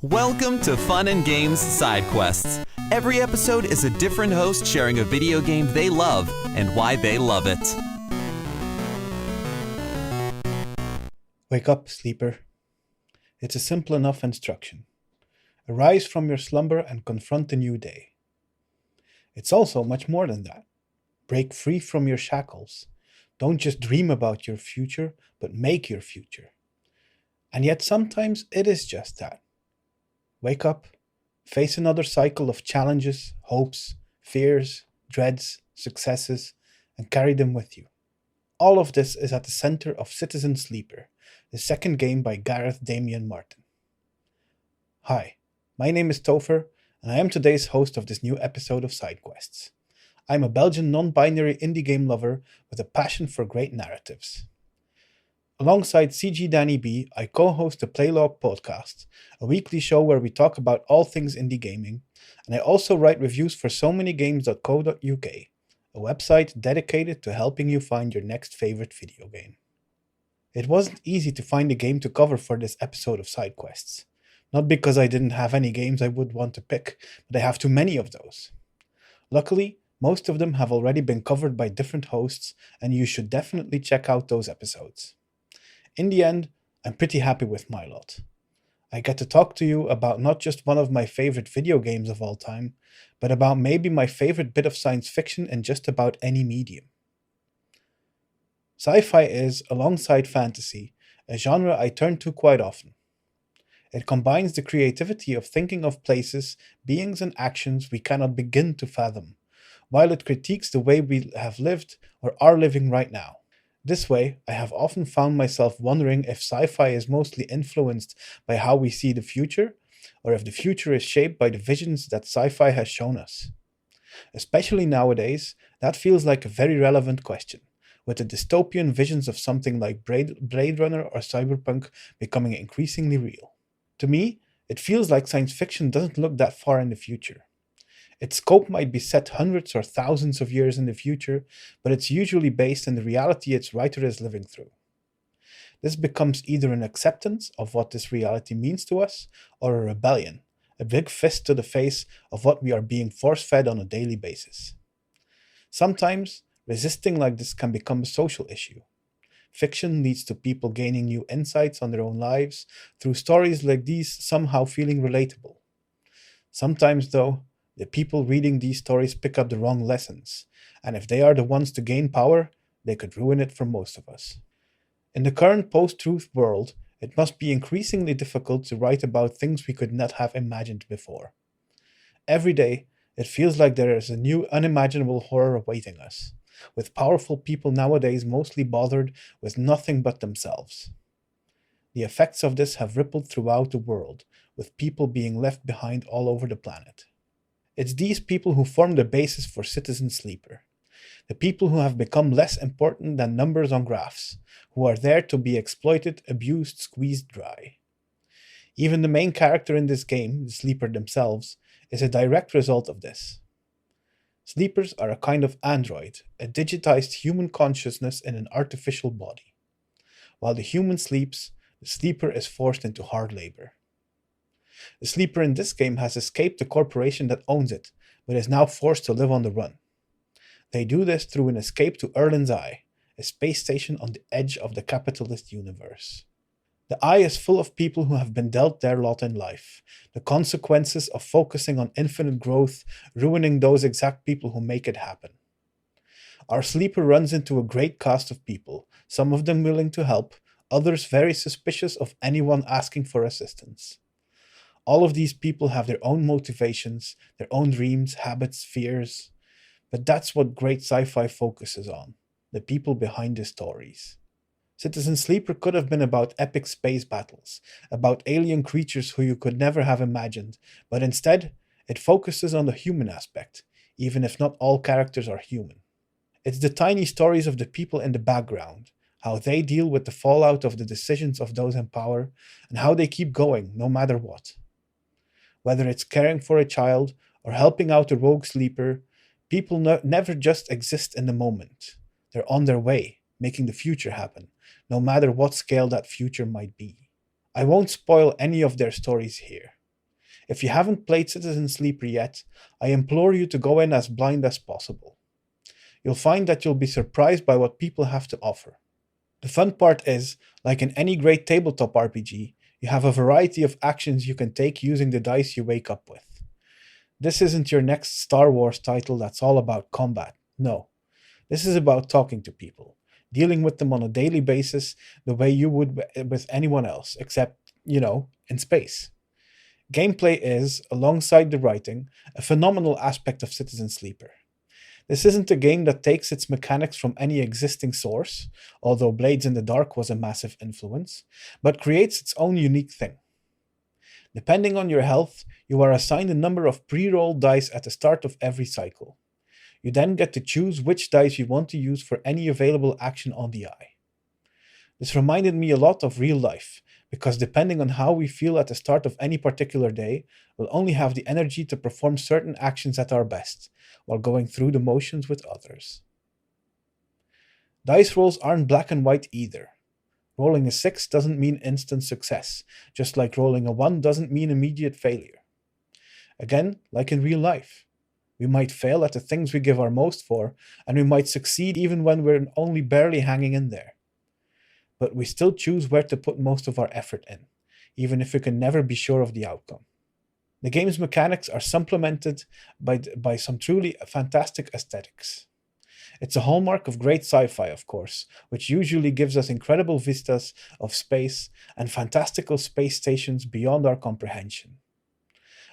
Welcome to Fun and Games Side Quests. Every episode is a different host sharing a video game they love and why they love it. Wake up, sleeper. It's a simple enough instruction. Arise from your slumber and confront a new day. It's also much more than that. Break free from your shackles. Don't just dream about your future, but make your future. And yet sometimes it is just that. Wake up, face another cycle of challenges, hopes, fears, dreads, successes, and carry them with you. All of this is at the center of Citizen Sleeper, the second game by Gareth Damian Martin. Hi, my name is Tofr, and I am today's host of this new episode of Side Quests. I'm a Belgian non-binary indie game lover with a passion for great narratives. Alongside CG Danny B, I co-host the Playlog podcast, a weekly show where we talk about all things indie gaming, and I also write reviews for somanygames.co.uk, a website dedicated to helping you find your next favorite video game. It wasn't easy to find a game to cover for this episode of Side Quests. Not because I didn't have any games I would want to pick, but I have too many of those. Luckily, most of them have already been covered by different hosts, and you should definitely check out those episodes. In the end, I'm pretty happy with my lot. I get to talk to you about not just one of my favorite video games of all time, but about maybe my favorite bit of science fiction in just about any medium. Sci-fi is, alongside fantasy, a genre I turn to quite often. It combines the creativity of thinking of places, beings, and actions we cannot begin to fathom, while it critiques the way we have lived or are living right now. This way, I have often found myself wondering if sci-fi is mostly influenced by how we see the future, or if the future is shaped by the visions that sci-fi has shown us. Especially nowadays, that feels like a very relevant question, with the dystopian visions of something like Blade Runner or Cyberpunk becoming increasingly real. To me, it feels like science fiction doesn't look that far in the future. Its scope might be set hundreds or thousands of years in the future, but it's usually based in the reality its writer is living through. This becomes either an acceptance of what this reality means to us, or a rebellion, a big fist to the face of what we are being force-fed on a daily basis. Sometimes, resisting like this can become a social issue. Fiction leads to people gaining new insights on their own lives through stories like these somehow feeling relatable. Sometimes, though, the people reading these stories pick up the wrong lessons, and if they are the ones to gain power, they could ruin it for most of us. In the current post-truth world, it must be increasingly difficult to write about things we could not have imagined before. Every day, it feels like there is a new unimaginable horror awaiting us, with powerful people nowadays mostly bothered with nothing but themselves. The effects of this have rippled throughout the world, with people being left behind all over the planet. It's these people who form the basis for Citizen Sleeper. The people who have become less important than numbers on graphs, who are there to be exploited, abused, squeezed dry. Even the main character in this game, the Sleeper themselves, is a direct result of this. Sleepers are a kind of android, a digitized human consciousness in an artificial body. While the human sleeps, the Sleeper is forced into hard labor. The Sleeper in this game has escaped the corporation that owns it, but is now forced to live on the run. They do this through an escape to Erlin's Eye, a space station on the edge of the capitalist universe. The Eye is full of people who have been dealt their lot in life, the consequences of focusing on infinite growth, ruining those exact people who make it happen. Our Sleeper runs into a great cast of people, some of them willing to help, others very suspicious of anyone asking for assistance. All of these people have their own motivations, their own dreams, habits, fears. But that's what great sci-fi focuses on, the people behind the stories. Citizen Sleeper could have been about epic space battles, about alien creatures who you could never have imagined, but instead, it focuses on the human aspect, even if not all characters are human. It's the tiny stories of the people in the background, how they deal with the fallout of the decisions of those in power, and how they keep going no matter what. Whether it's caring for a child or helping out a rogue sleeper, people never just exist in the moment. They're on their way, making the future happen, no matter what scale that future might be. I won't spoil any of their stories here. If you haven't played Citizen Sleeper yet, I implore you to go in as blind as possible. You'll find that you'll be surprised by what people have to offer. The fun part is, like in any great tabletop RPG, you have a variety of actions you can take using the dice you wake up with. This isn't your next Star Wars title that's all about combat. No. This is about talking to people, dealing with them on a daily basis the way you would with anyone else, except, in space. Gameplay is, alongside the writing, a phenomenal aspect of Citizen Sleeper. This isn't a game that takes its mechanics from any existing source, although Blades in the Dark was a massive influence, but creates its own unique thing. Depending on your health, you are assigned a number of pre-rolled dice at the start of every cycle. You then get to choose which dice you want to use for any available action on the eye. This reminded me a lot of real life, because depending on how we feel at the start of any particular day, we'll only have the energy to perform certain actions at our best, while going through the motions with others. Dice rolls aren't black and white either. Rolling a 6 doesn't mean instant success, just like rolling a 1 doesn't mean immediate failure. Again, like in real life, we might fail at the things we give our most for, and we might succeed even when we're only barely hanging in there. But we still choose where to put most of our effort in, even if we can never be sure of the outcome. The game's mechanics are supplemented by some truly fantastic aesthetics. It's a hallmark of great sci-fi, of course, which usually gives us incredible vistas of space and fantastical space stations beyond our comprehension.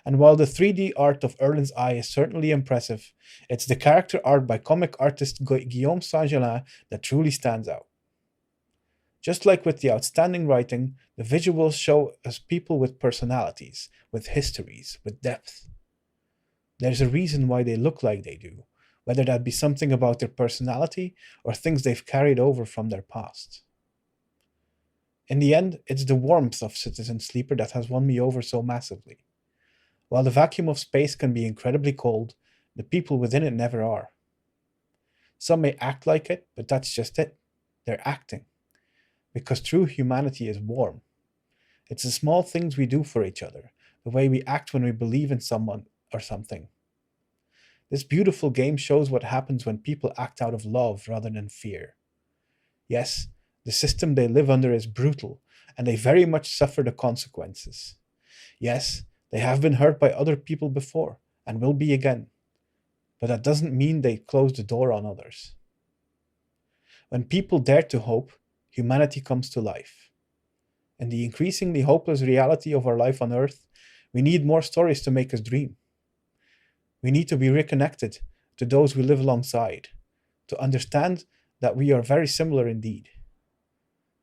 And while the 3D art of Erlin's Eye is certainly impressive, it's the character art by comic artist Guillaume Saint-Gelin that truly stands out. Just like with the outstanding writing, the visuals show us people with personalities, with histories, with depth. There's a reason why they look like they do, whether that be something about their personality or things they've carried over from their past. In the end, it's the warmth of Citizen Sleeper that has won me over so massively. While the vacuum of space can be incredibly cold, the people within it never are. Some may act like it, but that's just it. They're acting. Because true humanity is warm. It's the small things we do for each other, the way we act when we believe in someone or something. This beautiful game shows what happens when people act out of love rather than fear. Yes, the system they live under is brutal, and they very much suffer the consequences. Yes, they have been hurt by other people before, and will be again. But that doesn't mean they close the door on others. When people dare to hope, humanity comes to life. In the increasingly hopeless reality of our life on Earth, we need more stories to make us dream. We need to be reconnected to those we live alongside, to understand that we are very similar indeed.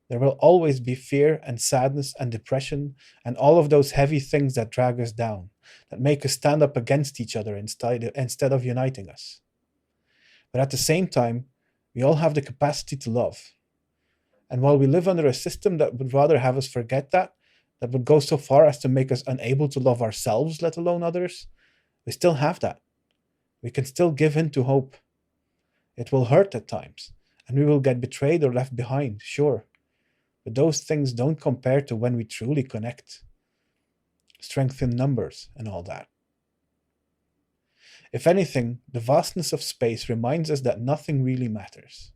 There will always be fear and sadness and depression and all of those heavy things that drag us down, that make us stand up against each other instead of uniting us. But at the same time, we all have the capacity to love. And while we live under a system that would rather have us forget that would go so far as to make us unable to love ourselves, let alone others, we still have that. We can still give in to hope. It will hurt at times, and we will get betrayed or left behind, sure. But those things don't compare to when we truly connect. Strength in numbers and all that. If anything, the vastness of space reminds us that nothing really matters.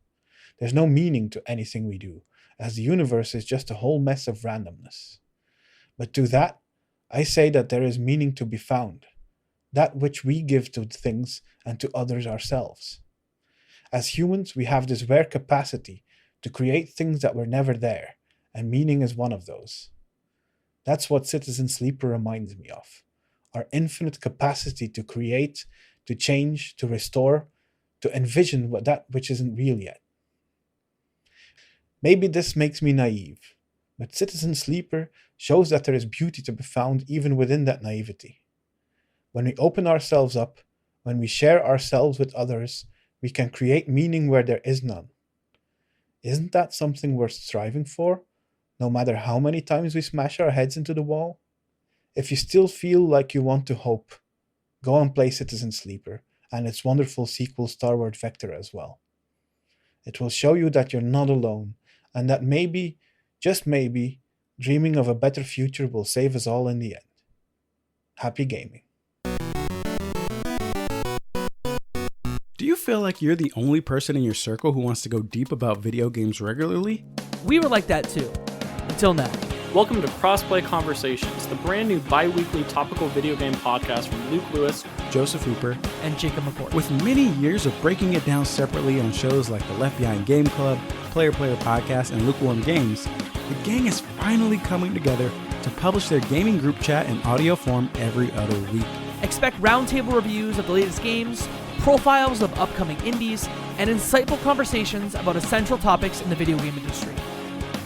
There's no meaning to anything we do, as the universe is just a whole mess of randomness. But to that, I say that there is meaning to be found, that which we give to things and to others ourselves. As humans, we have this rare capacity to create things that were never there, and meaning is one of those. That's what Citizen Sleeper reminds me of, our infinite capacity to create, to change, to restore, to envision that which isn't real yet. Maybe this makes me naive, but Citizen Sleeper shows that there is beauty to be found even within that naivety. When we open ourselves up, when we share ourselves with others, we can create meaning where there is none. Isn't that something worth striving for, no matter how many times we smash our heads into the wall? If you still feel like you want to hope, go and play Citizen Sleeper and its wonderful sequel Starward Vector as well. It will show you that you're not alone, and that maybe, just maybe, dreaming of a better future will save us all in the end. happy gaming. Do you feel like you're the only person in your circle who wants to go deep about video games regularly? We were like that too, until now. Welcome to Crossplay Conversations, the brand new bi-weekly topical video game podcast from Luke Lewis, Joseph Hooper, And Jacob McCoy. with many years of breaking it down separately on shows like the Left Behind Game Club, Player Podcast, and Lukewarm Games, the gang is finally coming together to publish their gaming group chat in audio form every other week. Expect roundtable reviews of the latest games, profiles of upcoming indies, and insightful conversations about essential topics in the video game industry.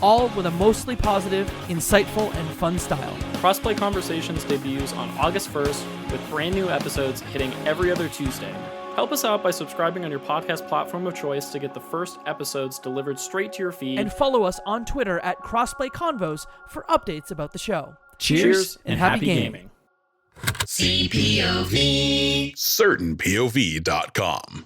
All with a mostly positive, insightful, and fun style. Crossplay Conversations debuts on August 1st with brand new episodes hitting every other Tuesday. Help us out by subscribing on your podcast platform of choice to get the first episodes delivered straight to your feed. And follow us on Twitter at Crossplay Convos for updates about the show. Cheers and happy gaming. CPOV. CertainPOV.com.